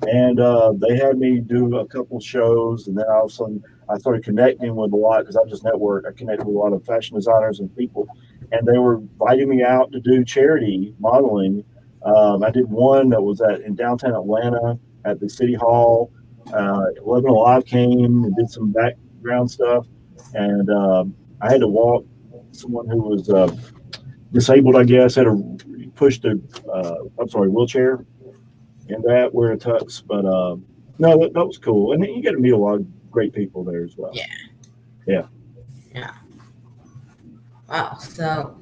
And they had me do a couple shows, and then all of a sudden I started connecting with a lot because I just networked. I connected with a lot of fashion designers and people, and they were inviting me out to do charity modeling. I did one that was in downtown Atlanta at the city hall. 11 Alive came and did some background stuff, and I had to walk someone who was disabled, I guess, had to push the wheelchair and that wear a tux. But no, that was cool, and you get to meet a lot of great people there as well. Yeah. Yeah. Yeah. Wow. So,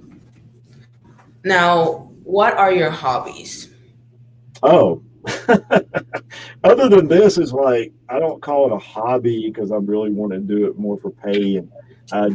now, what are your hobbies? Oh, other than this is like I don't call it a hobby because I really want to do it more for pay and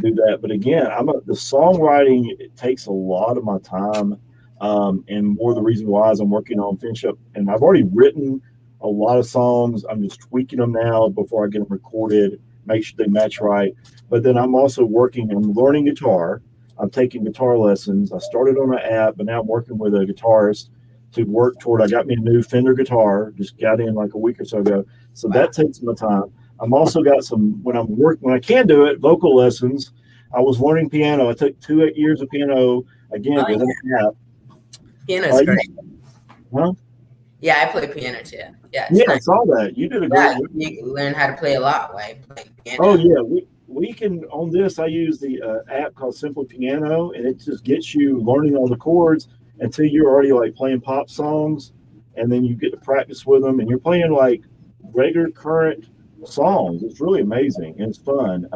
do that. But again, the songwriting. It takes a lot of my time, and more the reason why is I'm working on finish up, and I've already written a lot of songs. I'm just tweaking them now before I get them recorded, make sure they match right. But then I'm also working. I'm learning guitar. I'm taking guitar lessons. I started on an app, but now I'm working with a guitarist to work toward. I got me a new Fender guitar, just got in like a week or so ago. So Wow. that takes my time. I'm also got some when I can do it, vocal lessons. I was learning piano. I took 2 years of piano again Oh, with an app. Piano's great. Huh? Yeah, I play piano too. Yeah, it's Yeah, I nice. saw that. You did a great Yeah, job. you can learn how to play a lot while playing piano. Oh yeah, we can on this. I use the app called Simple Piano, and it just gets you learning all the chords until you're already like playing pop songs, and then you get to practice with them, and you're playing like regular current songs. It's really amazing and it's fun.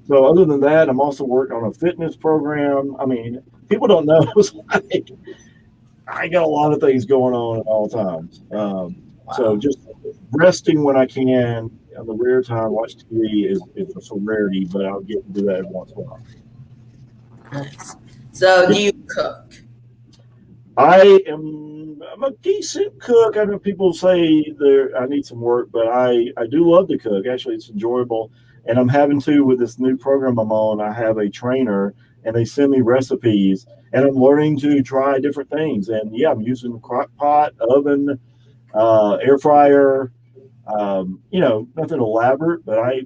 So other than that, I'm also working on a fitness program. I mean, people don't know. It's like I got a lot of things going on at all times. So just resting when I can. On the rare time, watch TV is just a rarity, but I'll get to do that every once in a while. Nice. So, do you cook? I'm a decent cook. I know people say I need some work, but I do love to cook. Actually, it's enjoyable. And I'm having to with this new program I'm on. I have a trainer, and they send me recipes, and I'm learning to try different things. And yeah, I'm using crock pot, oven, air fryer. Nothing elaborate, but I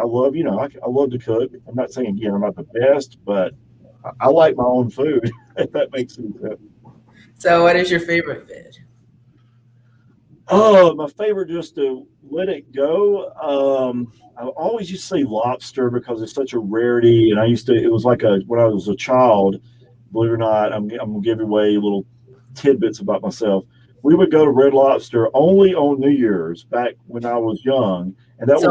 love, I love to cook. I'm not saying again I'm not the best, but I like my own food. If that makes any sense. So, what is your favorite food? Oh, my favorite, just to let it go. I always used to say lobster because it's such a rarity, and it was like when I was a child. Believe it or not, I'm gonna give away little tidbits about myself. We would go to Red Lobster only on New Year's back when I was young, and that was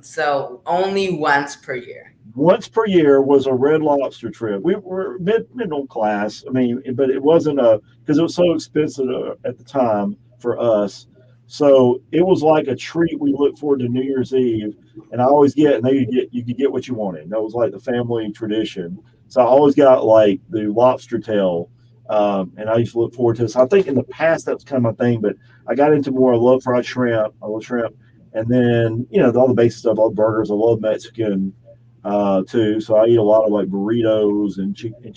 So only once per year. once per year was a Red Lobster trip. We were middle class. I mean, but it wasn't because it was so expensive at the time for us. So it was like a treat. We looked forward to New Year's Eve, and I always you could get what you wanted. That was like the family tradition. So I always got like the lobster tail, and I used to look forward to this. I think in the past that was kind of my thing, but I got into more. I love fried shrimp. I love shrimp, and then all the basic stuff. I love burgers. I love Mexican too. So I eat a lot of like burritos and chicken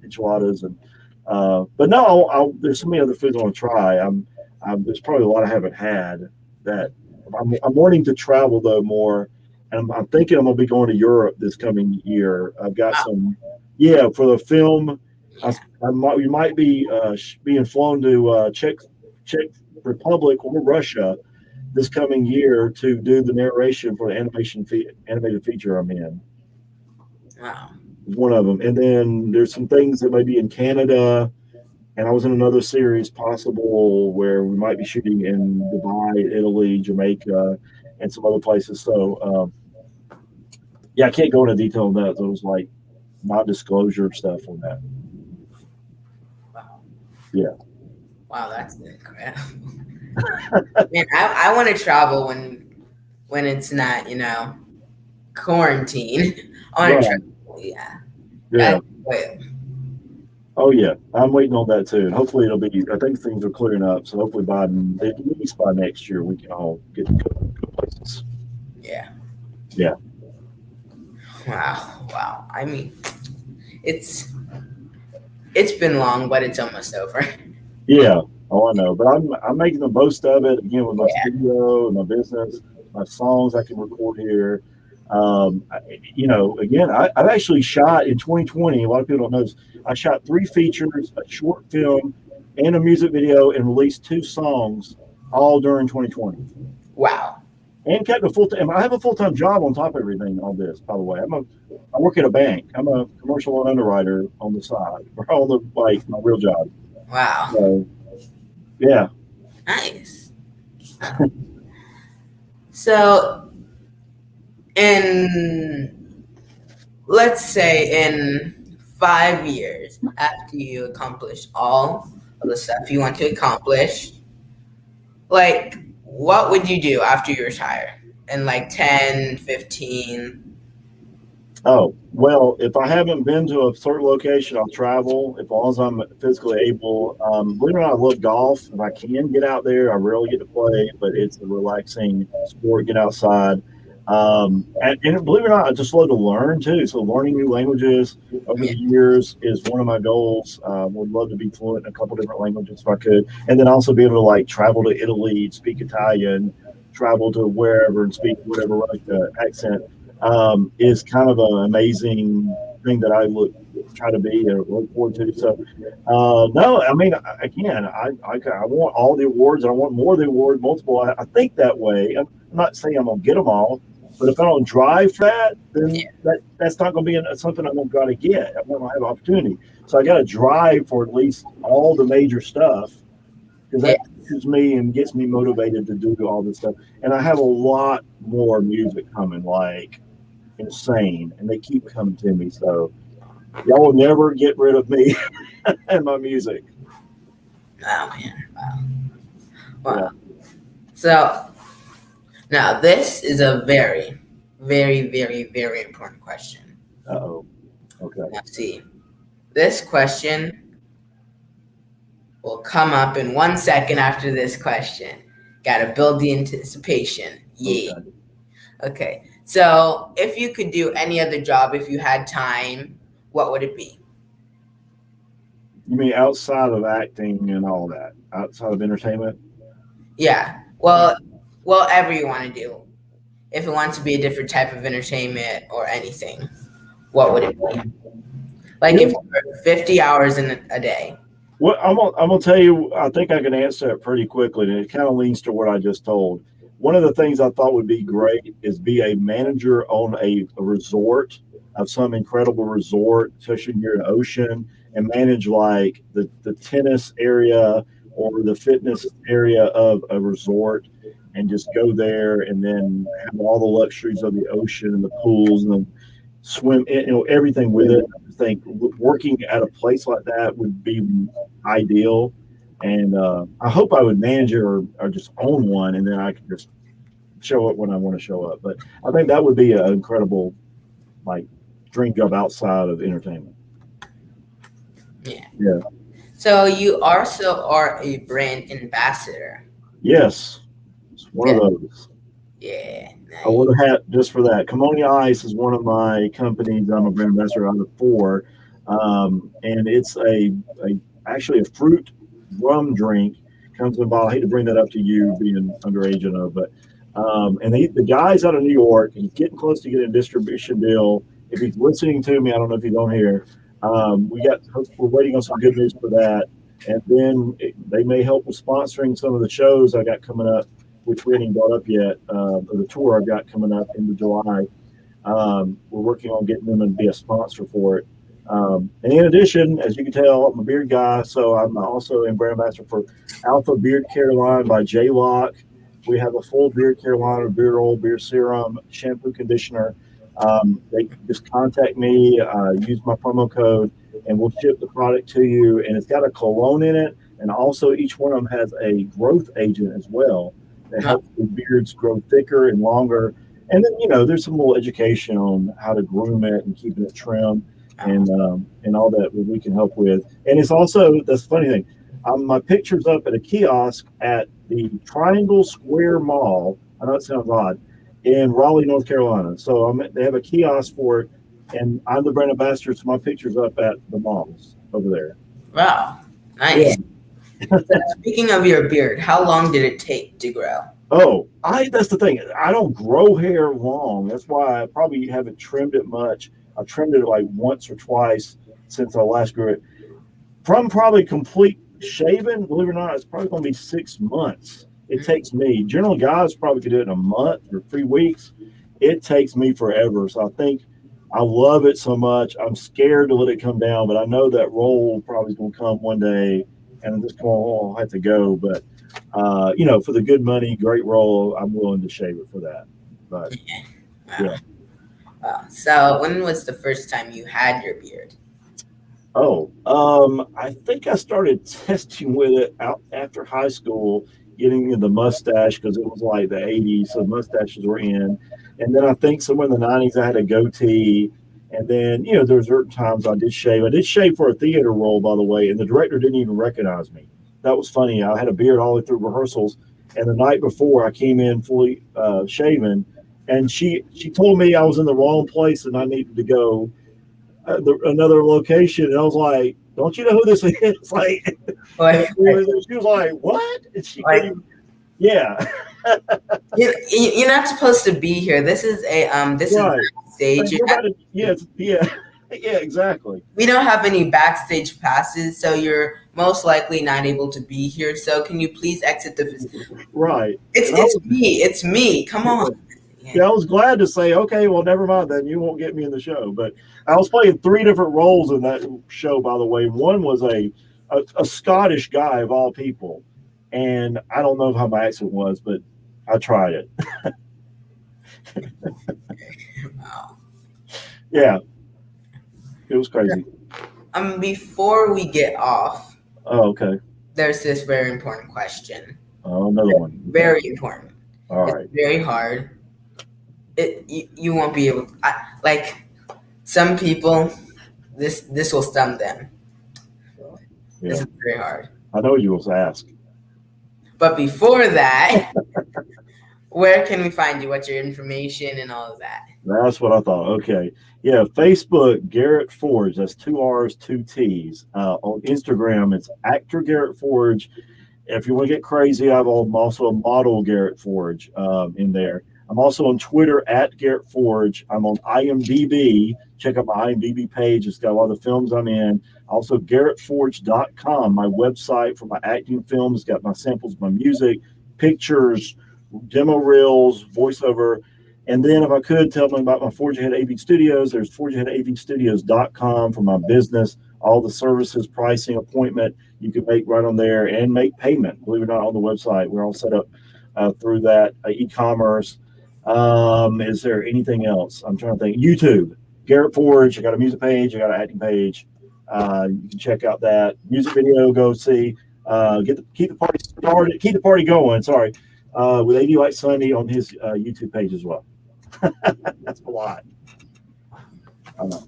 enchiladas, and But no, there's so many other foods I want to try. There's probably a lot I haven't had that I'm wanting to travel though more, and I'm thinking I'm gonna be going to Europe this coming year. I've got some, yeah, for the film. We might be being flown to Czech Republic or Russia this coming year to do the narration for the animated feature I'm in. Wow. One of them, and then there's some things that may be in Canada. And I was in another series possible where we might be shooting in Dubai, Italy, Jamaica, and some other places. So, yeah, I can't go into detail on that. Those like non-disclosure stuff on that. Wow. Yeah. Wow, that's incredible. Man, I want to travel when it's not, quarantine. I want to travel. Yeah. Yeah. Wait. Oh yeah, I'm waiting on that too. And hopefully it'll be. I think things are clearing up, so hopefully at least by next year, we can all get to go places. Yeah. Yeah. Wow. I mean, it's been long, but it's almost over. Yeah. Oh, I know, but I'm making the most of it again with my studio and my business, my songs I can record here. Again, I've actually shot in 2020. A lot of people don't know this. I shot 3 features, a short film, and a music video, and released 2 songs all during 2020. Wow. And kept a full-time. I have a full-time job on top of everything. All this, by the way, I work at a bank. I'm a commercial loan underwriter on the side, or on the my real job. Wow. So, yeah. Nice. So, let's say in 5 years, after you accomplish all of the stuff you want to accomplish, like, what would you do after you retire in like 10, 15? Oh, well, if I haven't been to a certain location, I'll travel as long as I'm physically able. Believe it or not, I love golf. If I can get out there, I rarely get to play, but it's a relaxing sport, get outside. And believe it or not, I just love to learn too. So learning new languages over the years is one of my goals. Would love to be fluent in a couple different languages if I could. And then also be able to like travel to Italy, speak Italian, travel to wherever and speak whatever accent. Is kind of an amazing thing that I try to be and look forward to. So, no, I mean, again, I want all the awards. I want more of the awards, multiple. I think that way. I'm not saying I'm gonna get them all, but if I don't drive for that, then that's not gonna be something I'm gonna get. I'm gonna have an opportunity. So I got to drive for at least all the major stuff because that pushes me and gets me motivated to do all this stuff. And I have a lot more music coming, like insane, and they keep coming to me. So y'all will never get rid of me and my music. Oh man! Wow. Yeah. So now this is a very, very, very, very important question. Uh-oh. Okay. Let's see. This question will come up in 1 second after this question. Got to build the anticipation. Yeah. Okay. So, if you could do any other job if you had time, what would it be? You mean outside of acting and all that? Outside of entertainment? Yeah. Well, whatever you want to do. If it wants to be a different type of entertainment or anything, what would it be? Like if you were 50 hours in a day. Well, I'm gonna tell you, I think I can answer it pretty quickly, and it kind of leans to what I just told. One of the things I thought would be great is be a manager on a resort of some incredible resort, especially near an ocean, and manage like the tennis area or the fitness area of a resort, and just go there and then have all the luxuries of the ocean and the pools and the swim, everything with it. I think working at a place like that would be ideal. And I hope I would manage it or just own one, and then I could just show up when I want to show up. But I think that would be an incredible, like, dream job outside of entertainment. Yeah. So you also are a brand ambassador. Yes, it's one of those. Yeah. Nice. I wear a hat just for that. Kimoni Ice is one of my companies I'm a brand ambassador out of 4. And it's a actually a fruit rum drink. Comes in a bottle. I hate to bring that up to you, being underage, but and the guy's out of New York. He's getting close to getting a distribution deal. If he's listening to me, I don't know if he's on here. We're waiting on some good news for that, and then they may help with sponsoring some of the shows I got coming up, which we haven't brought up yet. Or the tour I've got coming up into July. We're working on getting them to be a sponsor for it. And in addition, as you can tell, I'm a beard guy, so I'm also in brand ambassador for Alpha Beard Care line by JLock. We have a full beard care line of beard oil, beard serum, shampoo, conditioner. They just contact me, use my promo code, and we'll ship the product to you. And it's got a cologne in it, and also each one of them has a growth agent as well that helps the beards grow thicker and longer. And then, there's some little education on how to groom it and keeping it trim and all that we can help with. And it's also, that's the funny thing, my picture's up at a kiosk at the Triangle Square Mall. I know it sounds odd, in Raleigh, North Carolina. So they have a kiosk for it, and I'm the brand ambassador, so my picture's up at the malls over there. Wow, nice. Yeah. Speaking of your beard, how long did it take to grow? Oh, that's the thing. I don't grow hair long. That's why I probably haven't trimmed it much. I've trimmed it like once or twice since I last grew it. From probably complete shaven, believe it or not, it's probably going to be 6 months. It takes me. General guys probably could do it in a month or 3 weeks. It takes me forever. So I think I love it so much. I'm scared to let it come down, but I know that roll probably is going to come one day, and I'm just going, I'll have to go. But for the good money, great roll, I'm willing to shave it for that. But yeah. Wow. So when was the first time you had your beard? I think I started testing with it out after high school, getting the mustache because it was like the 80s, so mustaches were in. And then I think somewhere in the 90s I had a goatee. And then, there were certain times I did shave. I did shave for a theater role, by the way, and the director didn't even recognize me. That was funny. I had a beard all the way through rehearsals, and the night before I came in fully shaven, and she told me I was in the wrong place and I needed to go another location. And I was like, "Don't you know who this is?" Like, she was like, "What?" And she yeah. You're not supposed to be here. This is this right. is backstage. Yeah, exactly. We don't have any backstage passes, so you're most likely not able to be here. So can you please exit the facility? Right. It's me. Come on. Yeah, I was glad to say, okay, well, never mind then. You won't get me in the show. But I was playing 3 different roles in that show, by the way. One was a Scottish guy of all people. And I don't know how my accent was, but I tried it. Wow. Yeah. It was crazy. Before we get off. Oh, okay. There's this very important question. Oh, another one. Very important. All right. It's very hard. You won't be able to, like some people, this will stun them. Yeah. This is very hard. I know you will ask. But before that, where can we find you? What's your information and all of that? That's what I thought. Okay. Yeah, Facebook, Garrett Forge. That's 2 R's, 2 T's. On Instagram, it's actor Garrett Forge. If you want to get crazy, I'm also a model Garrett Forge in there. I'm also on Twitter at Garrett Forge. I'm on IMDb. Check out my IMDb page. It's got a lot of the films I'm in. Also, GarrettForge.com, my website for my acting films. It's got my samples, my music, pictures, demo reels, voiceover. And then if I could tell them about my Forge Ahead AV Studios, there's ForgeAheadAVstudios.com for my business. All the services, pricing, appointment, you can make right on there and make payment, believe it or not, on the website. We're all set up through that e-commerce. Is there anything else? I'm trying to think. YouTube, Garrett Forge. I got a music page. I got an acting page. You can check out that music video. Go see. Keep the party started. Keep the party going. Sorry, with AD Light Sunday on his YouTube page as well. That's a lot. I know.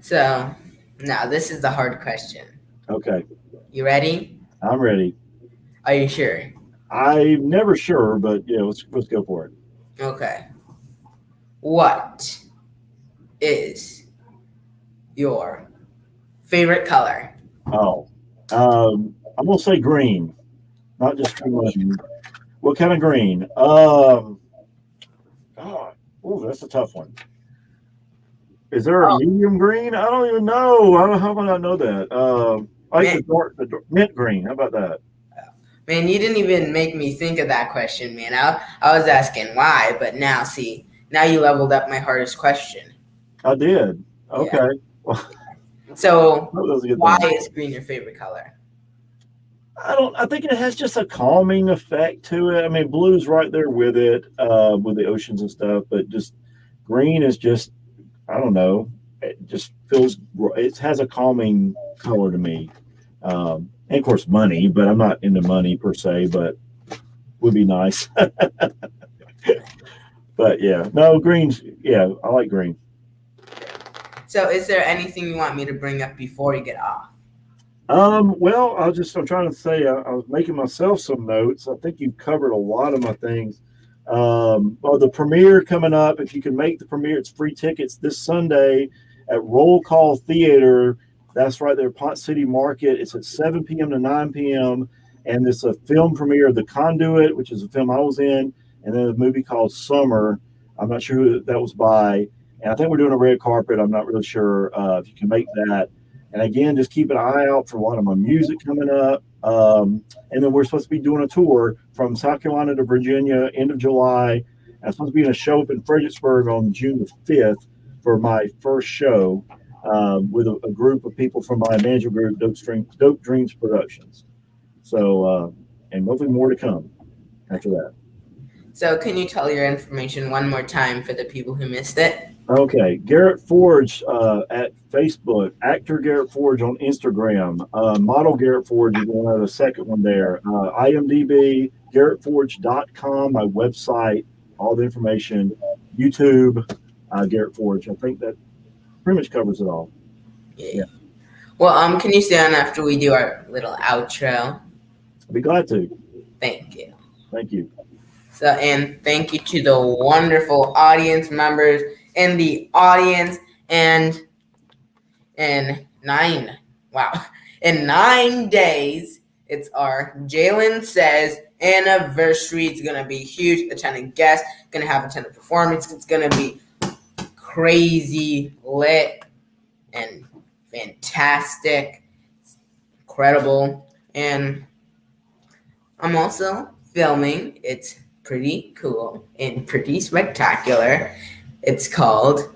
So now this is the hard question. Okay. You ready? I'm ready. Are you sure? I'm never sure, but yeah, let's go for it. Okay. What is your favorite color? Oh, I'm gonna say green, not just green. What kind of green? God, oh, that's a tough one. Is there a Oh, medium green? I don't even know. I don't, how would I know that? I like man, the dark mint green. How about that? man, you didn't even make me think of that question, man. I was asking why, but now see, now you leveled up my hardest question. I did. Yeah. Okay. Well, So that was a good why thing. is green your favorite color? I don't. I think it has just a calming effect to it. I mean, blue's right there with it, with the oceans and stuff. But just green is just. I don't know. It just feels. It has a calming color to me. And of course, money. But I'm not into money per se. But would be nice. But yeah, no greens. Yeah, I like green. So is there anything you want me to bring up before you get off? Well, I'm trying to say, I was making myself some notes. I think you've covered a lot of my things. Well, the premiere coming up, if you can make the premiere, it's free tickets this Sunday at Roll Call Theater. That's right there, Pont City Market. It's at 7 p.m. to 9 p.m. And it's a film premiere of The Conduit, which is a film I was in, and then a movie called Summer. I'm not sure who that was by. And I think we're doing a red carpet. I'm not really sure if you can make that. And again, just keep an eye out for a lot of my music coming up. And then we're supposed to be doing a tour from South Carolina to Virginia, end of July. And I'm supposed to be in a show up in Fredericksburg on June the 5th for my first show with a group of people from my management group, Dope Dreams Productions. So, and hopefully more to come after that. So can you tell your information one more time for the people who missed it? Okay, Garrett Forge at Facebook, actor Garrett Forge on Instagram, model Garrett Forge is one of the second one there. IMDb, GarrettForge.com, my website, all the information. YouTube, Garrett Forge. I think that pretty much covers it all. Yeah. Well, can you stay on after we do our little outro? I'd be glad to. Thank you. Thank you. So, and thank you to the wonderful audience members in the audience. And in 9 days, it's our Jalen Says anniversary. It's gonna be huge. A ton of guests, gonna have a ton of performance. It's gonna be crazy lit and fantastic, incredible. And I'm also filming. It's pretty cool and pretty spectacular. It's called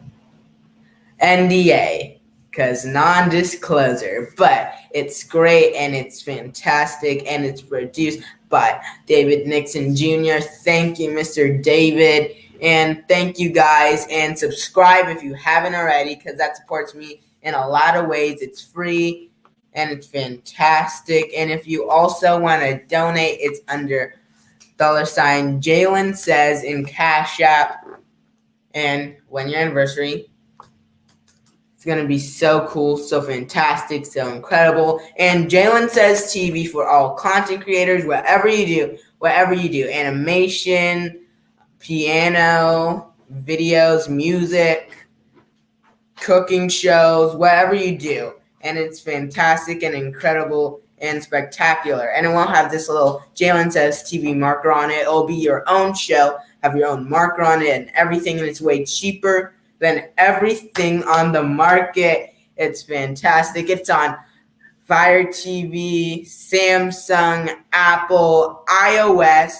NDA, because non-disclosure, but it's great and it's fantastic and it's produced by David Nixon Jr. Thank you, Mr. David, and thank you guys, and subscribe if you haven't already, because that supports me in a lot of ways. It's free and it's fantastic. And if you also want to donate, it's under $ Jalen Says in Cash App. And when your anniversary, it's going to be so cool, so fantastic, so incredible. And Jalen Says TV for all content creators, whatever you do, animation, piano, videos, music, cooking shows, whatever you do. And it's fantastic and incredible and spectacular. And it won't have this little Jalen Says TV marker on it. It'll be your own show, have your own marker on it and everything, and it's way cheaper than everything on the market. It's fantastic. It's on Fire TV, Samsung, Apple, iOS.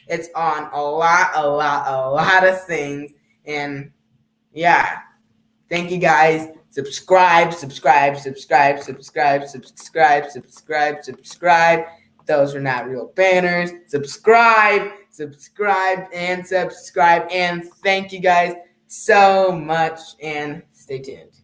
It's on a lot of things. And yeah, thank you guys. Subscribe. Those are not real banners. Subscribe. And thank you guys so much, and stay tuned.